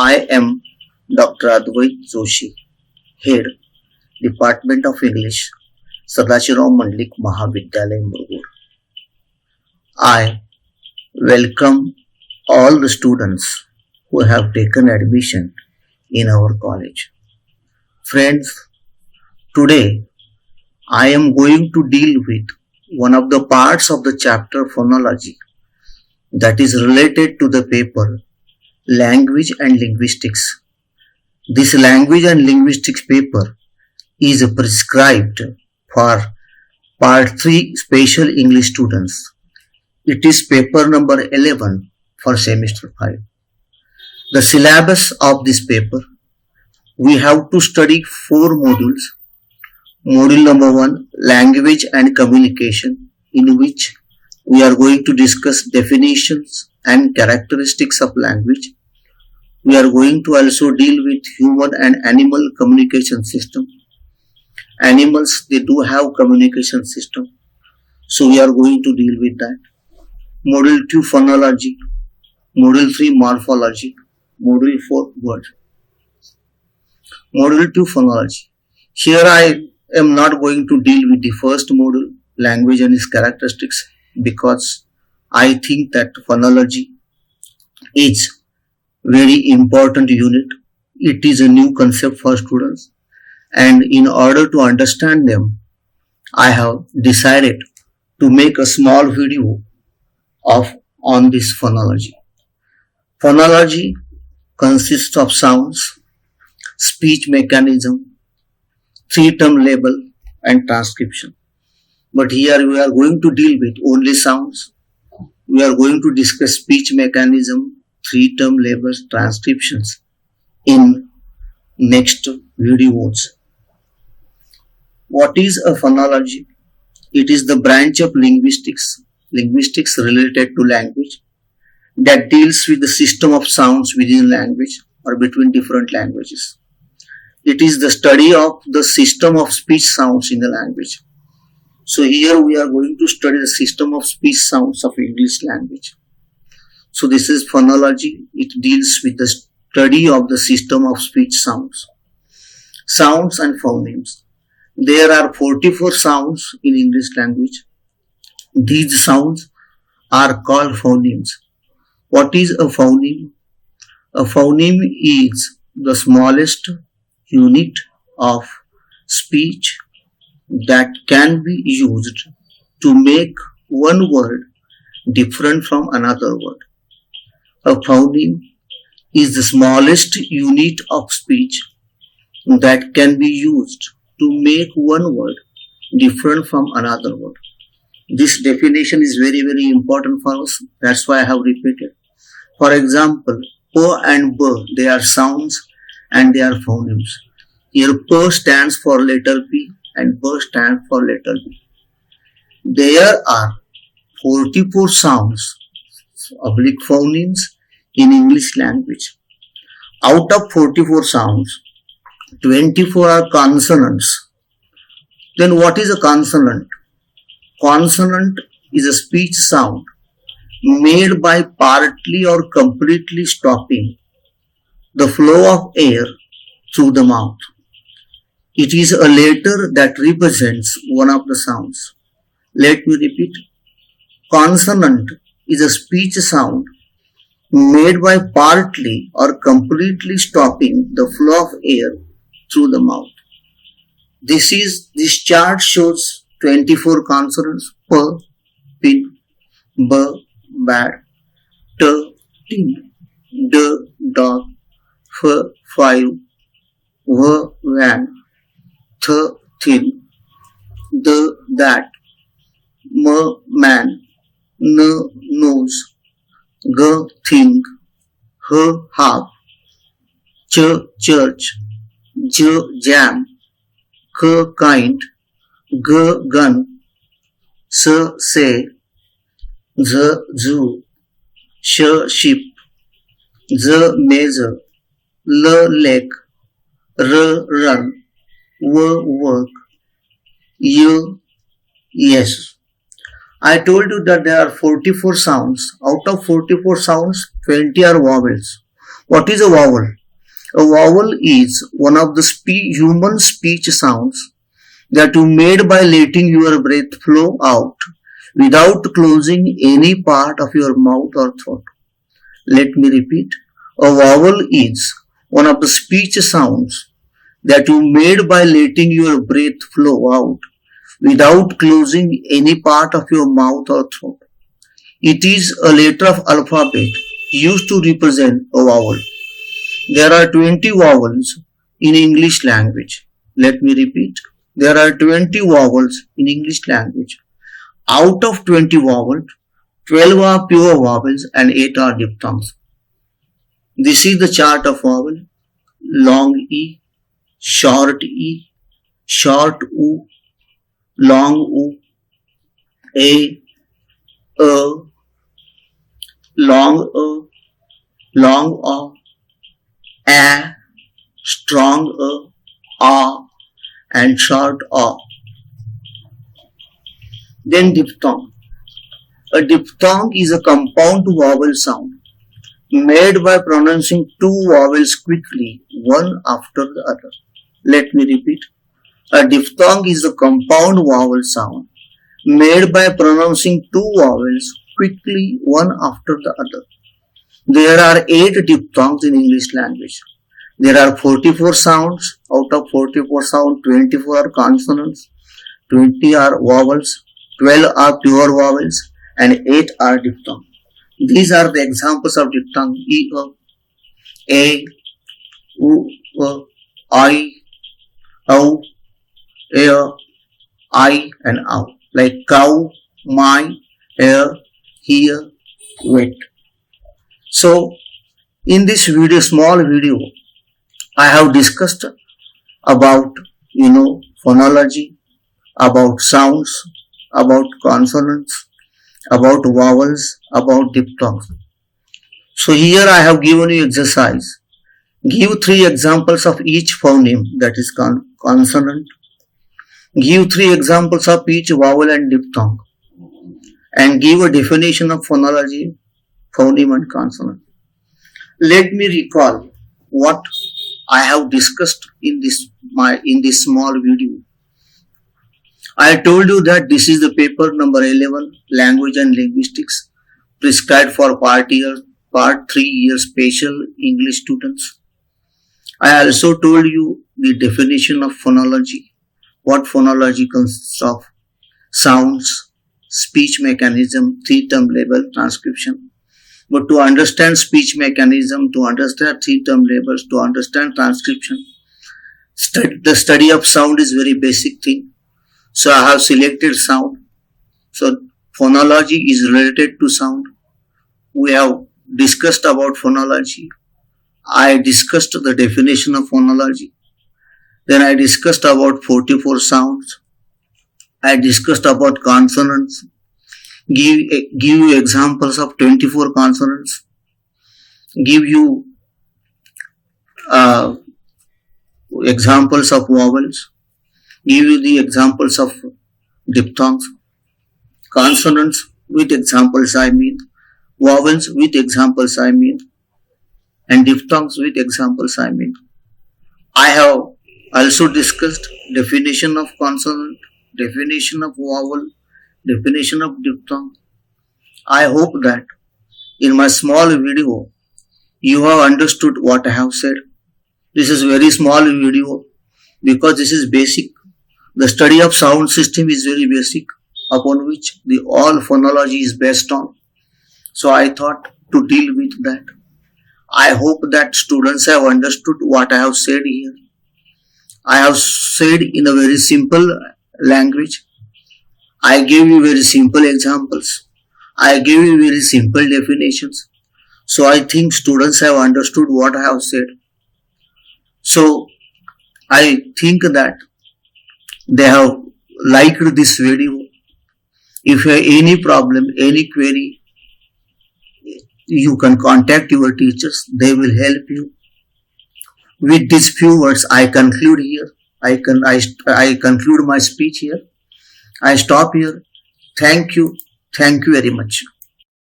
I am Dr. Advait Joshi, Head, Department of English, Sadashirao Mandlik Mahavidyalaya, Murgur. I welcome all the students who have taken admission in our college. Friends, today I am going to deal with one of the parts of the chapter phonology that is related to the paper Language and Linguistics. This language and linguistics paper is prescribed for Part 3 Special English students. It is paper number 11 for semester 5. The syllabus of this paper, we have to study 4 modules. Module number 1, Language and Communication, in which we are going to discuss definitions and characteristics of language. We are going to also deal with human and animal communication system. Animals, they do have communication system. So we are going to deal with that. Module 2, Phonology. Module 3, Morphology. Module 4, Word. Module 2, Phonology. Here I am not going to deal with the first module, language and its characteristics, because I think that phonology is very important unit. It is a new concept for students, and in order to understand them, I have decided to make a small video on this phonology. Phonology consists of sounds, speech mechanism, 3-term label and transcription. But here we are going to deal with only sounds. We are going to discuss speech mechanism, 3-term labels, transcriptions in next videos. What is a phonology? It is the branch of linguistics related to language, that deals with the system of sounds within language or between different languages. It is the study of the system of speech sounds in the language. So here we are going to study the system of speech sounds of English language. So this is phonology. It deals with the study of the system of speech sounds. Sounds and phonemes. There are 44 sounds in English language. These sounds are called phonemes. What is a phoneme? A phoneme is the smallest unit of speech that can be used to make one word different from another word. A phoneme is the smallest unit of speech that can be used to make one word different from another word. This definition is very, very important for us. That's why I have repeated. For example, P and B, they are sounds and they are phonemes. Here P stands for letter P and B stands for letter B. There are 44 sounds, oblique phonemes in English language. Out of 44 sounds, 24 are consonants. Then what is a consonant? Consonant is a speech sound made by partly or completely stopping the flow of air through the mouth. It is a letter that represents one of the sounds. Let me repeat. Consonant is a speech sound made by partly or completely stopping the flow of air through the mouth. This chart shows 24 consonants: P, pin, B, bat, T, tin, D, dog, F, 5, V, van, Th, thin, D, that, M, man, N, nose, G, think, H, half, Ch, church, J, jam, K, kind, G, gun, S, say, Z, zoo, Sh, ship, Z, measure, L, leg, R, run, W, work, U, yes. I told you that there are 44 sounds. Out of 44 sounds, 20 are vowels. What is a vowel? A vowel is one of the human speech sounds that you made by letting your breath flow out without closing any part of your mouth or throat. Let me repeat. A vowel is one of the speech sounds that you made by letting your breath flow out without closing any part of your mouth or throat. It is a letter of alphabet used to represent a vowel. There are 20 vowels in English language. Let me repeat. There are 20 vowels in English language. Out of 20 vowels, 12 are pure vowels and 8 are diphthongs. This is the chart of vowel. Long E, short U, long U, A, long A, strong A, and short A. Then diphthong. A diphthong is a compound vowel sound made by pronouncing two vowels quickly, one after the other. Let me repeat. A diphthong is a compound vowel sound made by pronouncing two vowels quickly, one after the other. There are 8 diphthongs in English language. There are 44 sounds. Out of 44 sounds, 24 are consonants, 20 are vowels, 12 are pure vowels, and 8 are diphthongs. These are the examples of diphthong: E, A, U, I, O, A, I, and O. Like cow, my, air, here, wet. So, in this video, small video, I have discussed about, phonology, about sounds, about consonants, about vowels, about diphthongs. So here I have given you exercise. Give 3 examples of each phoneme, that is consonant. Give 3 examples of each vowel and diphthong. And give a definition of phonology, phoneme and consonant. Let me recall what I have discussed in this small video. I told you that this is the paper number 11, Language and Linguistics, prescribed for Part 3 year special English students. I also told you the definition of phonology, what phonology consists of: sounds, speech mechanism, 3-term label, transcription. But to understand speech mechanism, to understand 3-term labels, to understand transcription, the study of sound is very basic thing. So I have selected sound. So phonology is related to sound. We have discussed about phonology. I discussed the definition of phonology. Then I discussed about 44 sounds. I discussed about consonants. Give you examples of 24 consonants. Give you examples of vowels. Give you the examples of diphthongs. Consonants with examples I mean. Vowels with examples I mean. And diphthongs with examples I mean. I have also discussed definition of consonant, definition of vowel, definition of diphthong. I hope that in my small video you have understood what I have said. This is very small video because this is basic. The study of sound system is very basic, upon which the all phonology is based on. So I thought to deal with that. I hope that students have understood what I have said here. I have said in a very simple language. I gave you very simple examples. I gave you very simple definitions. So I think students have understood what I have said. So I think that they have liked this video. If you have any problem, any query, you can contact your teachers. They will help you. With these few words, I conclude here. I conclude my speech here. I stop here. Thank you. Thank you very much.